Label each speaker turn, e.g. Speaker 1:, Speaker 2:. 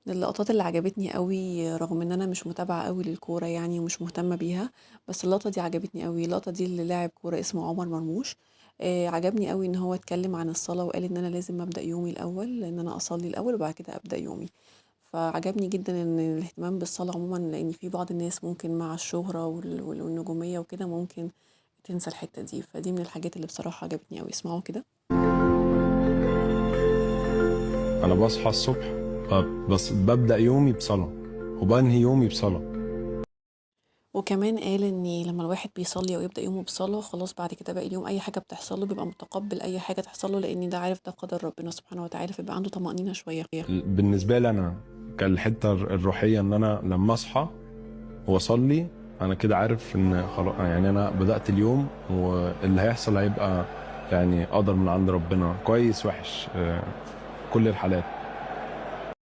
Speaker 1: اللقطات اللي عجبتني أوي رغم إن أنا مش متابعة أوي للكورة يعني ومش مهتمة بيها، بس اللقطة دي عجبتني أوي، اللقطة دي اللي لاعب كورة اسمه عمر مرموش. عجبني أوي إن هو اتكلم عن الصلاة وقال إن أنا لازم أبدأ يومي الأول، إن أنا أصلي الأول وبعد كده أبدأ يومي. فعجبني جدًا إن الاهتمام بالصلاة عمومًا، لإن في بعض الناس ممكن مع الشهرة والنجومية وكده ممكن تنسى الحتة دي، فدي من الحاجات اللي بصراحة عجبتني أوي. اسمعوا كده.
Speaker 2: انا بصحى الصبح، بس ببدأ يومي بصلاة وبنهي يومي بصلاة.
Speaker 1: وكمان قال إن لمّا الواحد بيصلّي أو يبدأ يومه بصلاة، خلاص بعد كده باقي اليوم أي حاجة بتحصل له بيبقى متقبّل أي حاجة تحصل له، لإن ده عارف ده قدر ربنا سبحانه وتعالى، فيبقى عنده طمأنينة شوية.
Speaker 2: بالنسبة لي انا كالحتة الروحية ان انا لما اصحى واصلي انا كده عارف ان خلاص، يعني انا بدأت اليوم واللي هيحصل هيبقى يعني قدر من عند ربنا، كويس وحش، كل الحالات.